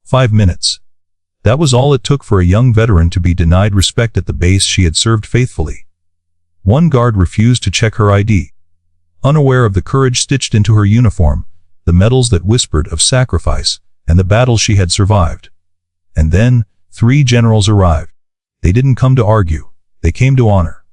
5 minutes. That was all it took for a young veteran to be denied respect at the base she had served faithfully. One guard refused to check her ID. Unaware of the courage stitched into her uniform, the medals that whispered of sacrifice, and the battles she had survived. And then, 3 generals arrived. They didn't come to argue, they came to honor.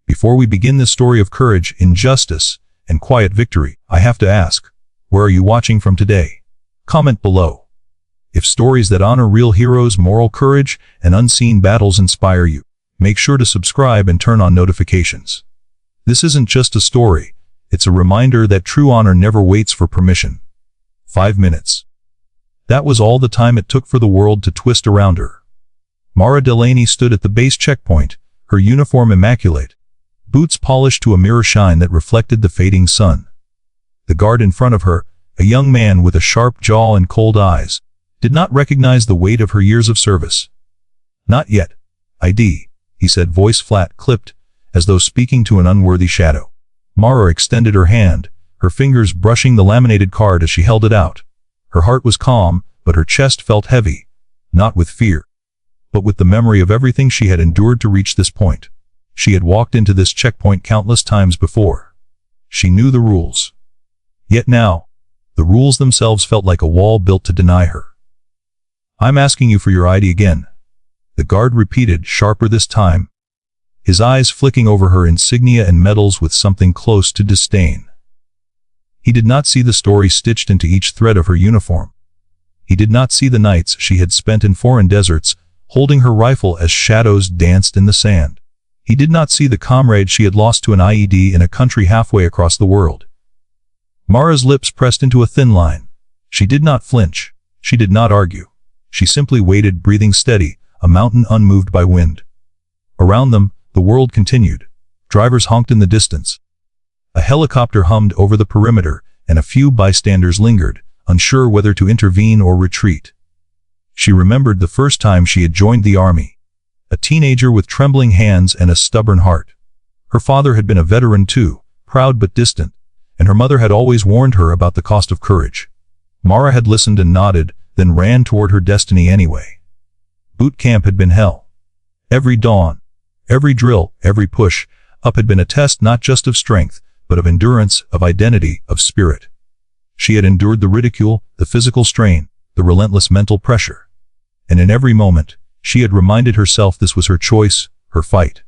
Before we begin this story of courage, injustice, and quiet victory, I have to ask, where are you watching from today? Comment below. If stories that honor real heroes, moral courage, and unseen battles inspire you, make sure to subscribe and turn on notifications. This isn't just a story, it's a reminder that true honor never waits for permission. 5 minutes. That was all the time it took for the world to twist around her. Mara Delaney stood at the base checkpoint, her uniform immaculate, boots polished to a mirror shine that reflected the fading sun. The guard in front of her, a young man with a sharp jaw and cold eyes, did not recognize the weight of her years of service. "Not yet. ID," he said, voice flat, clipped, as though speaking to an unworthy shadow. Mara extended her hand, her fingers brushing the laminated card as she held it out. Her heart was calm, but her chest felt heavy, not with fear, but with the memory of everything she had endured to reach this point. She had walked into this checkpoint countless times before. She knew the rules. Yet now, the rules themselves felt like a wall built to deny her. "I'm asking you for your ID again," the guard repeated, sharper this time, his eyes flicking over her insignia and medals with something close to disdain. He did not see the story stitched into each thread of her uniform. He did not see the nights she had spent in foreign deserts, holding her rifle as shadows danced in the sand. He did not see the comrade she had lost to an IED in a country halfway across the world. Mara's lips pressed into a thin line. She did not flinch. She did not argue. She simply waited, breathing steady, a mountain unmoved by wind. Around them, the world continued. Drivers honked in the distance. A helicopter hummed over the perimeter, and a few bystanders lingered, unsure whether to intervene or retreat. She remembered the first time she had joined the army. A teenager with trembling hands and a stubborn heart. Her father had been a veteran too, proud but distant, and her mother had always warned her about the cost of courage. Mara had listened and nodded, then ran toward her destiny anyway. Boot camp had been hell. Every dawn, every drill, every push up had been a test not just of strength, but of endurance, of identity, of spirit. She had endured the ridicule, the physical strain, the relentless mental pressure. And in every moment, she had reminded herself this was her choice, her fight.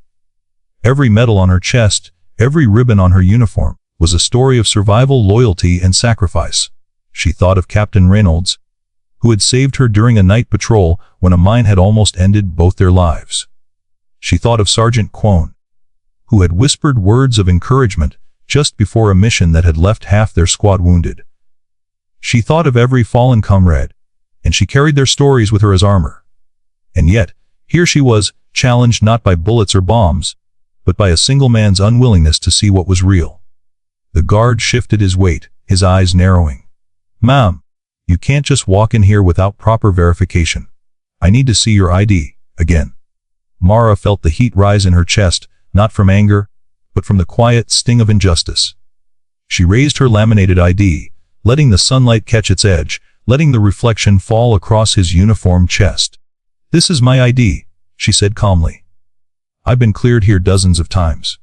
Every medal on her chest, every ribbon on her uniform, was a story of survival, loyalty, and sacrifice. She thought of Captain Reynolds, who had saved her during a night patrol when a mine had almost ended both their lives. She thought of Sergeant Kwon, who had whispered words of encouragement just before a mission that had left half their squad wounded. She thought of every fallen comrade, and she carried their stories with her as armor. And yet, here she was, challenged not by bullets or bombs, but by a single man's unwillingness to see what was real. The guard shifted his weight, his eyes narrowing. "Ma'am, you can't just walk in here without proper verification. I need to see your ID, again." Mara felt the heat rise in her chest, not from anger, but from the quiet sting of injustice. She raised her laminated ID, letting the sunlight catch its edge, letting the reflection fall across his uniform chest. "This is my ID," she said calmly. "I've been cleared here dozens of times.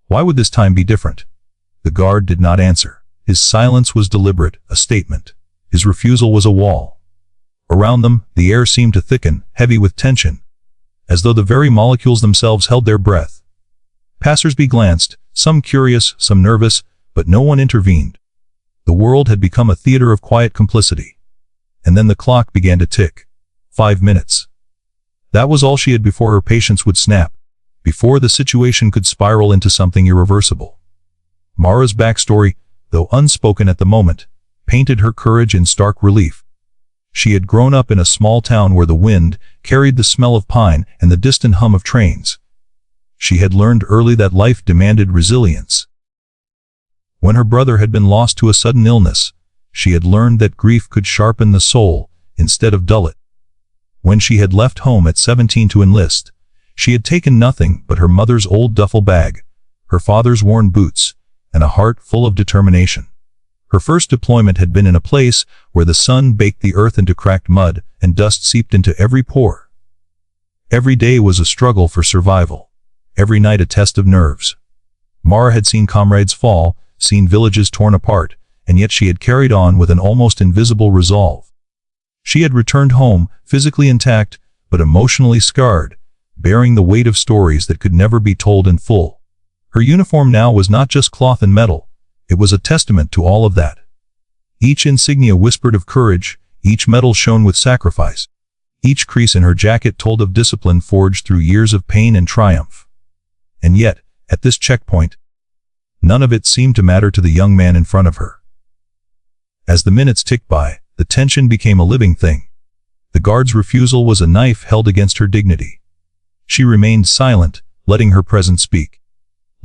Why would this time be different?" The guard did not answer. His silence was deliberate, a statement. His refusal was a wall. Around them, the air seemed to thicken, heavy with tension, as though the very molecules themselves held their breath. Passersby glanced, some curious, some nervous, but no one intervened. The world had become a theater of quiet complicity. And then the clock began to tick. 5 minutes. That was all she had before her patience would snap, before the situation could spiral into something irreversible. Mara's backstory, though unspoken at the moment, painted her courage in stark relief. She had grown up in a small town where the wind carried the smell of pine and the distant hum of trains. She had learned early that life demanded resilience. When her brother had been lost to a sudden illness, she had learned that grief could sharpen the soul instead of dull it. When she had left home at 17 to enlist, she had taken nothing but her mother's old duffel bag, her father's worn boots, and a heart full of determination. Her first deployment had been in a place where the sun baked the earth into cracked mud and dust seeped into every pore. Every day was a struggle for survival. Every night a test of nerves. Mara had seen comrades fall, seen villages torn apart, and yet she had carried on with an almost invisible resolve. She had returned home, physically intact, but emotionally scarred, bearing the weight of stories that could never be told in full. Her uniform now was not just cloth and metal, it was a testament to all of that. Each insignia whispered of courage, each medal shone with sacrifice. Each crease in her jacket told of discipline forged through years of pain and triumph. And yet, at this checkpoint, none of it seemed to matter to the young man in front of her. As the minutes ticked by, the tension became a living thing. The guard's refusal was a knife held against her dignity. She remained silent, letting her presence speak.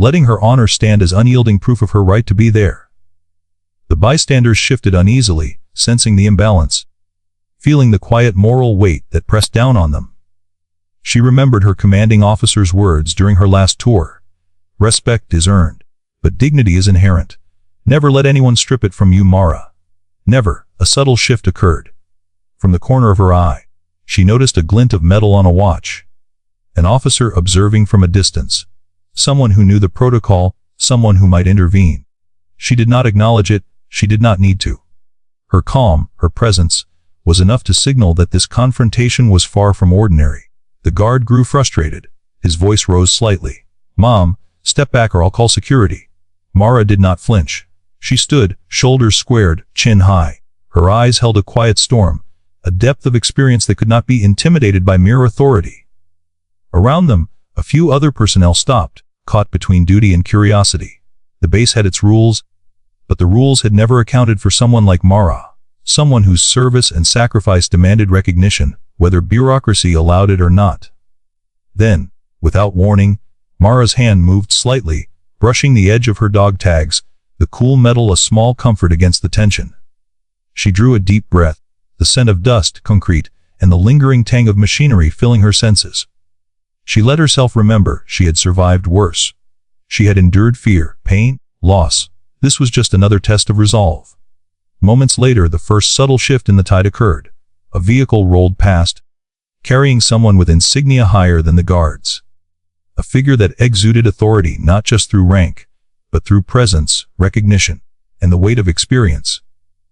Letting her honor stand as unyielding proof of her right to be there. The bystanders shifted uneasily, sensing the imbalance, feeling the quiet moral weight that pressed down on them. She remembered her commanding officer's words during her last tour. Respect is earned, but dignity is inherent. Never let anyone strip it from you, Mara. Never. A subtle shift occurred. From the corner of her eye, she noticed a glint of metal on a watch. An officer observing from a distance. Someone who knew the protocol, someone who might intervene. She did not acknowledge it, she did not need to. Her calm, her presence, was enough to signal that this confrontation was far from ordinary. The guard grew frustrated. His voice rose slightly. "Mom, step back or I'll call security." Mara did not flinch. She stood, shoulders squared, chin high. Her eyes held a quiet storm, a depth of experience that could not be intimidated by mere authority. Around them, a few other personnel stopped, caught between duty and curiosity. The base had its rules, but the rules had never accounted for someone like Mara, someone whose service and sacrifice demanded recognition, whether bureaucracy allowed it or not. Then, without warning, Mara's hand moved slightly, brushing the edge of her dog tags, the cool metal a small comfort against the tension. She drew a deep breath, the scent of dust, concrete, and the lingering tang of machinery filling her senses. She let herself remember she had survived worse. She had endured fear, pain, loss. This was just another test of resolve. Moments later, the first subtle shift in the tide occurred. A vehicle rolled past, carrying someone with insignia higher than the guards. A figure that exuded authority not just through rank, but through presence, recognition, and the weight of experience.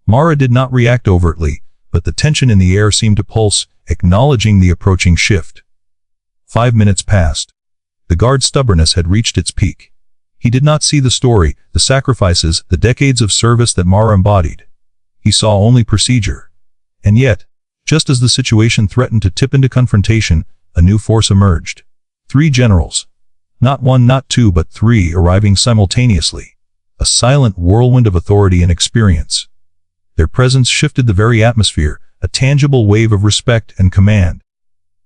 Mara did not react overtly, but the tension in the air seemed to pulse, acknowledging the approaching shift. 5 minutes passed. The guard's stubbornness had reached its peak. He did not see the story, the sacrifices, the decades of service that Mara embodied. He saw only procedure. And yet, just as the situation threatened to tip into confrontation, a new force emerged. 3 generals. Not 1, not 2, but 3 arriving simultaneously. A silent whirlwind of authority and experience. Their presence shifted the very atmosphere, a tangible wave of respect and command.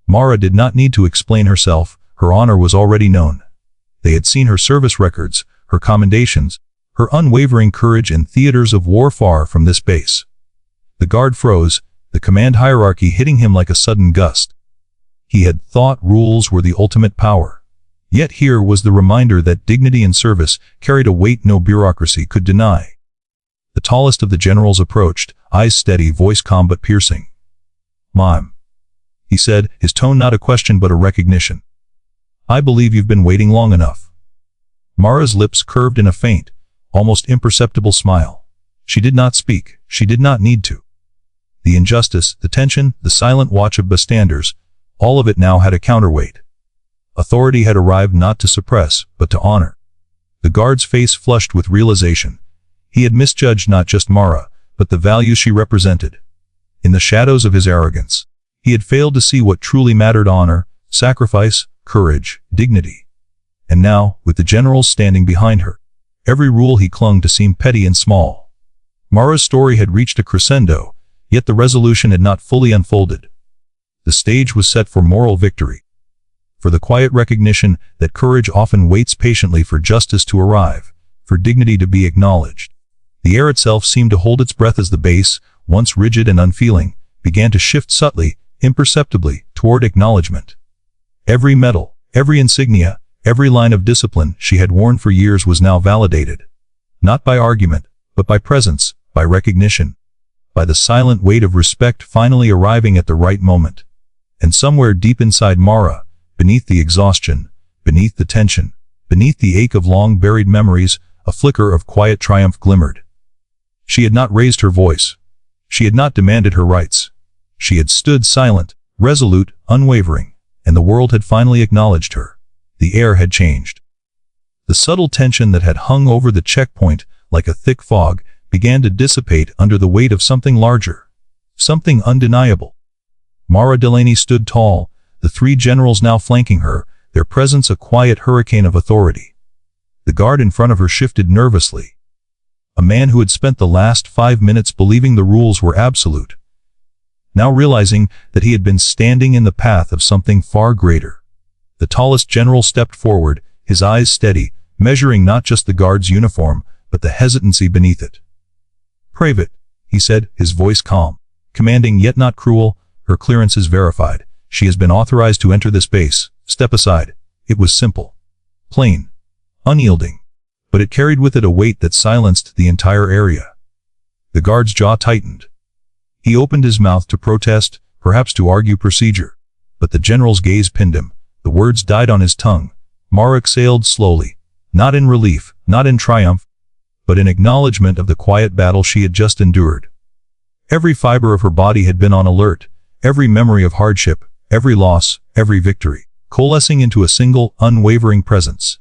Mara did not need to explain herself, her honor was already known. They had seen her service records, her commendations, her unwavering courage in theaters of war far from this base. The guard froze, the command hierarchy hitting him like a sudden gust. He had thought rules were the ultimate power. Yet here was the reminder that dignity and service carried a weight no bureaucracy could deny. The tallest of the generals approached, eyes steady, voice calm but piercing. "Mom," he said, his tone not a question but a recognition. "I believe you've been waiting long enough." Mara's lips curved in a faint, almost imperceptible smile. She did not speak, she did not need to. The injustice, the tension, the silent watch of bystanders, all of it now had a counterweight. Authority had arrived not to suppress, but to honor. The guard's face flushed with realization. He had misjudged not just Mara, but the values she represented. In the shadows of his arrogance, he had failed to see what truly mattered: honor, sacrifice, courage, dignity. And now, with the generals standing behind her, every rule he clung to seemed petty and small. Mara's story had reached a crescendo, yet the resolution had not fully unfolded. The stage was set for moral victory, for the quiet recognition that courage often waits patiently for justice to arrive, for dignity to be acknowledged. The air itself seemed to hold its breath as the base, once rigid and unfeeling, began to shift subtly, imperceptibly, toward acknowledgement. Every medal, every insignia, every line of discipline she had worn for years was now validated. Not by argument, but by presence, by recognition, by the silent weight of respect finally arriving at the right moment. And somewhere deep inside Mara, beneath the exhaustion, beneath the tension, beneath the ache of long-buried memories, a flicker of quiet triumph glimmered. She had not raised her voice. She had not demanded her rights. She had stood silent, resolute, unwavering, and the world had finally acknowledged her. The air had changed. The subtle tension that had hung over the checkpoint like a thick fog began to dissipate under the weight of something larger, something undeniable. Mara Delaney stood tall, the three generals now flanking her, their presence a quiet hurricane of authority. The guard in front of her shifted nervously. A man who had spent the last 5 minutes believing the rules were absolute, now realizing that he had been standing in the path of something far greater. The tallest general stepped forward, his eyes steady, measuring not just the guard's uniform, but the hesitancy beneath it. "Pravit," he said, his voice calm, commanding yet not cruel. "Her clearance is verified. She has been authorized to enter this base. Step aside." It was simple, plain, unyielding, but it carried with it a weight that silenced the entire area. The guard's jaw tightened. He opened his mouth to protest, perhaps to argue procedure, but the general's gaze pinned him. The words died on his tongue. Mara exhaled slowly, not in relief, not in triumph, but in acknowledgement of the quiet battle she had just endured. Every fiber of her body had been on alert, every memory of hardship, every loss, every victory, coalescing into a single, unwavering presence.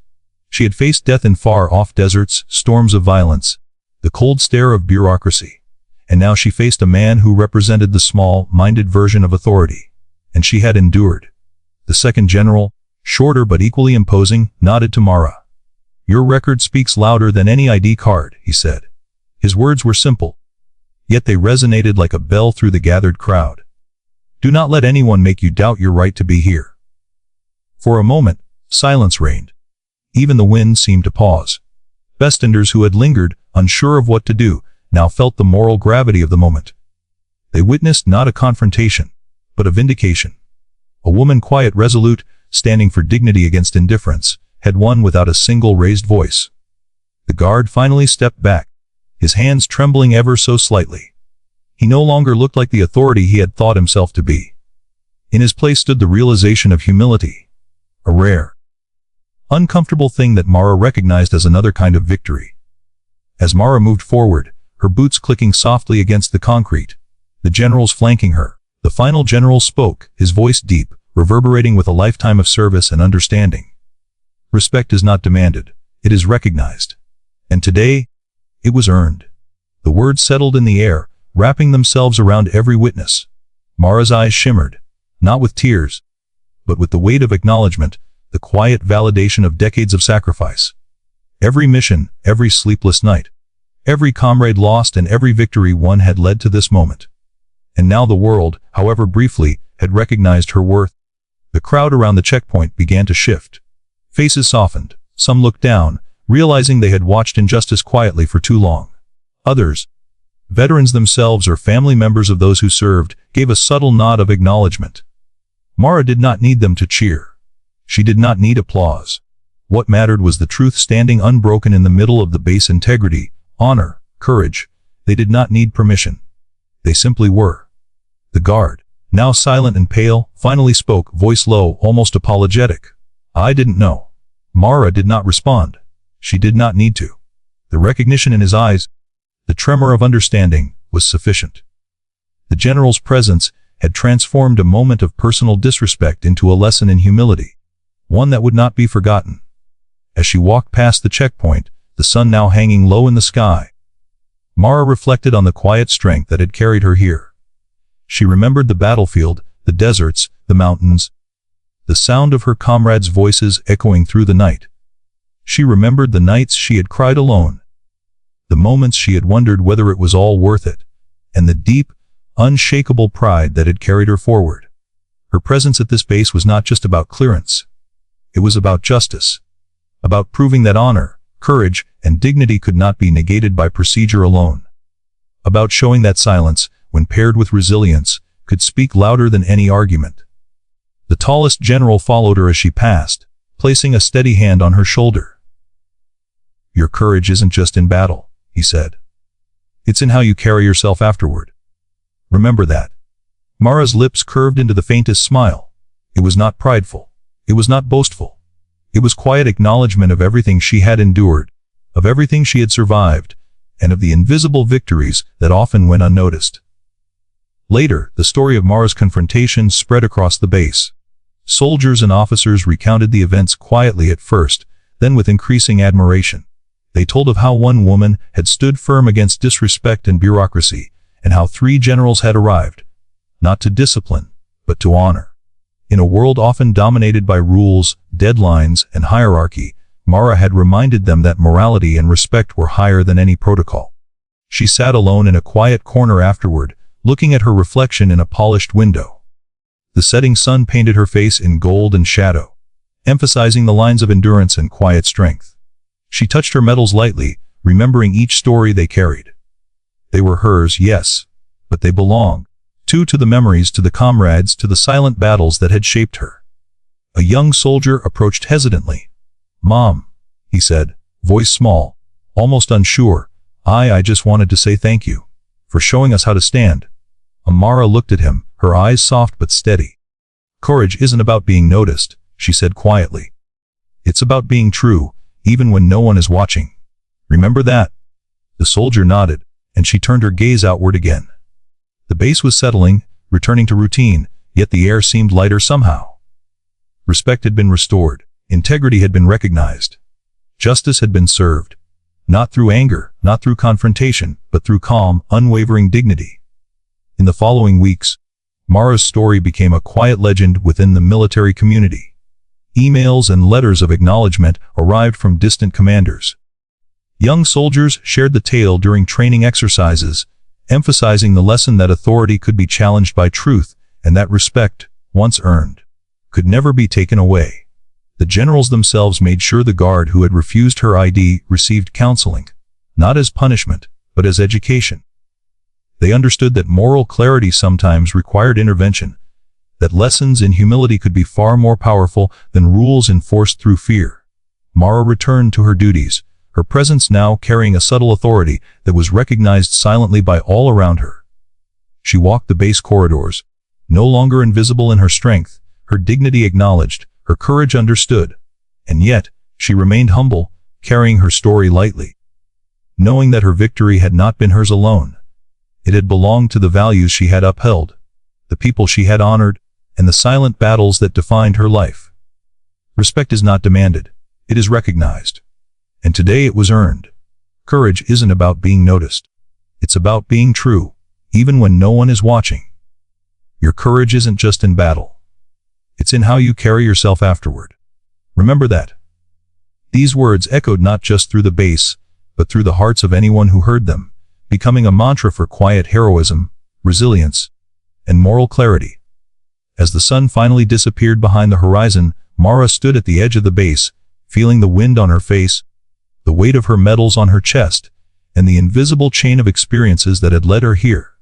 She had faced death in far-off deserts, storms of violence, the cold stare of bureaucracy. And now she faced a man who represented the small-minded version of authority. And she had endured. The second general, shorter but equally imposing, nodded to Mara. "Your record speaks louder than any ID card," he said. His words were simple, yet they resonated like a bell through the gathered crowd. "Do not let anyone make you doubt your right to be here." For a moment, silence reigned. Even the wind seemed to pause. Bestenders who had lingered, unsure of what to do, now felt the moral gravity of the moment. They witnessed not a confrontation, but a vindication. A woman quiet, resolute, standing for dignity against indifference, had won without a single raised voice. The guard finally stepped back, his hands trembling ever so slightly. He no longer looked like the authority he had thought himself to be. In his place stood the realization of humility, a rare, uncomfortable thing that Mara recognized as another kind of victory. As Mara moved forward, her boots clicking softly against the concrete, the generals flanking her, the final general spoke, his voice deep, reverberating with a lifetime of service and understanding. "Respect is not demanded, it is recognized. And today, it was earned." The words settled in the air, wrapping themselves around every witness. Mara's eyes shimmered, not with tears, but with the weight of acknowledgement, the quiet validation of decades of sacrifice. Every mission, every sleepless night, every comrade lost and every victory won had led to this moment. And now the world, however briefly, had recognized her worth. The crowd around the checkpoint began to shift. Faces softened. Some looked down, realizing they had watched injustice quietly for too long. Others, veterans themselves or family members of those who served, gave a subtle nod of acknowledgement. Mara did not need them to cheer. She did not need applause. What mattered was the truth standing unbroken in the middle of the base: integrity, honor, courage. They did not need permission. They simply were. The guard, now silent and pale, finally spoke, voice low, almost apologetic. "I didn't know." Mara did not respond. She did not need to. The recognition in his eyes, the tremor of understanding, was sufficient. The general's presence had transformed a moment of personal disrespect into a lesson in humility, one that would not be forgotten. As she walked past the checkpoint, the sun now hanging low in the sky, Mara reflected on the quiet strength that had carried her here. She remembered the battlefield, the deserts, the mountains, the sound of her comrades' voices echoing through the night. She remembered the nights she had cried alone, the moments she had wondered whether it was all worth it, and the deep, unshakable pride that had carried her forward. Her presence at this base was not just about clearance. It was about justice, about proving that honor, courage, and dignity could not be negated by procedure alone, about showing that silence, when paired with resilience, could speak louder than any argument. The tallest general followed her as she passed, placing a steady hand on her shoulder. "Your courage isn't just in battle," he said. It's in how you carry yourself afterward. Remember that. Mara's lips curved into the faintest smile. It was not prideful. It was not boastful. It was quiet acknowledgement of everything she had endured, of everything she had survived, and of the invisible victories that often went unnoticed. Later, the story of Mara's confrontation spread across the base. Soldiers and officers recounted the events quietly at first, then with increasing admiration. They told of how one woman had stood firm against disrespect and bureaucracy, and how 3 generals had arrived, not to discipline, but to honor. In a world often dominated by rules, deadlines, and hierarchy, Mara had reminded them that morality and respect were higher than any protocol. She sat alone in a quiet corner afterward, looking at her reflection in a polished window. The setting sun painted her face in gold and shadow, emphasizing the lines of endurance and quiet strength. She touched her medals lightly, remembering each story they carried. They were hers, yes, but they belonged to the memories, to the comrades, to the silent battles that had shaped her. A young soldier approached hesitantly. "Mom," he said, voice small, almost unsure, I just wanted to say thank you for showing us how to stand." Mara looked at him, her eyes soft but steady. "Courage isn't about being noticed," she said quietly. "It's about being true, even when no one is watching. Remember that?" The soldier nodded, and she turned her gaze outward again. The base was settling, returning to routine, yet the air seemed lighter somehow. Respect had been restored, integrity had been recognized. Justice had been served, not through anger, not through confrontation, but through calm, unwavering dignity. In the following weeks, Mara's story became a quiet legend within the military community. Emails and letters of acknowledgement arrived from distant commanders. Young soldiers shared the tale during training exercises, emphasizing the lesson that authority could be challenged by truth, and that respect, once earned, could never be taken away. The generals themselves made sure the guard who had refused her ID received counseling, not as punishment, but as education. They understood that moral clarity sometimes required intervention, that lessons in humility could be far more powerful than rules enforced through fear. Mara returned to her duties, her presence now carrying a subtle authority that was recognized silently by all around her. She walked the base corridors, no longer invisible in her strength, her dignity acknowledged, her courage understood, and yet she remained humble, carrying her story lightly. Knowing that her victory had not been hers alone, it had belonged to the values she had upheld, the people she had honored, and the silent battles that defined her life. Respect is not demanded, it is recognized. And today it was earned. Courage isn't about being noticed. It's about being true, even when no one is watching. Your courage isn't just in battle. It's in how you carry yourself afterward. Remember that. These words echoed not just through the base, but through the hearts of anyone who heard them, becoming a mantra for quiet heroism, resilience, and moral clarity. As the sun finally disappeared behind the horizon, Mara stood at the edge of the base, feeling the wind on her face, the weight of her medals on her chest, and the invisible chain of experiences that had led her here.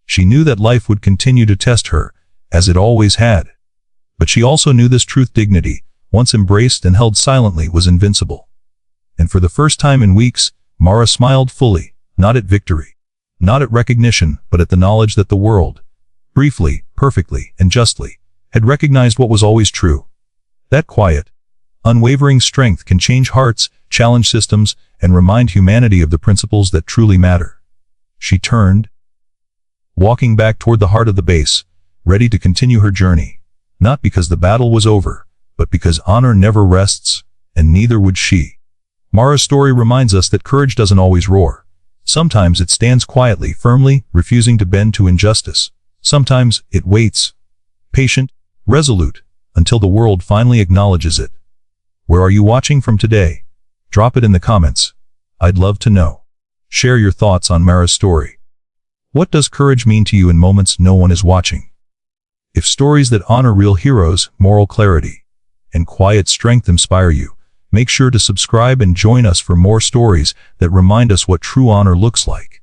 She knew that life would continue to test her, as it always had. But she also knew this truth: dignity, once embraced and held silently, was invincible. And for the first time in weeks, Mara smiled fully, not at victory, not at recognition, but at the knowledge that the world, briefly, perfectly, and justly, had recognized what was always true. That quiet, unwavering strength can change hearts, challenge systems, and remind humanity of the principles that truly matter. She turned, walking back toward the heart of the base, ready to continue her journey, not because the battle was over, but because honor never rests, and neither would she. Mara's story reminds us that courage doesn't always roar. Sometimes it stands quietly, firmly, refusing to bend to injustice. Sometimes it waits, patient, resolute, until the world finally acknowledges it. Where are you watching from today? Drop it in the comments. I'd love to know. Share your thoughts on Mara's story. What does courage mean to you in moments no one is watching? If stories that honor real heroes, moral clarity, and quiet strength inspire you, make sure to subscribe and join us for more stories that remind us what true honor looks like.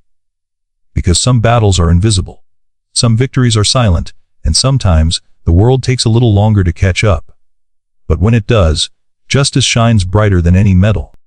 Because some battles are invisible, some victories are silent, and sometimes the world takes a little longer to catch up. But when it does, justice shines brighter than any medal.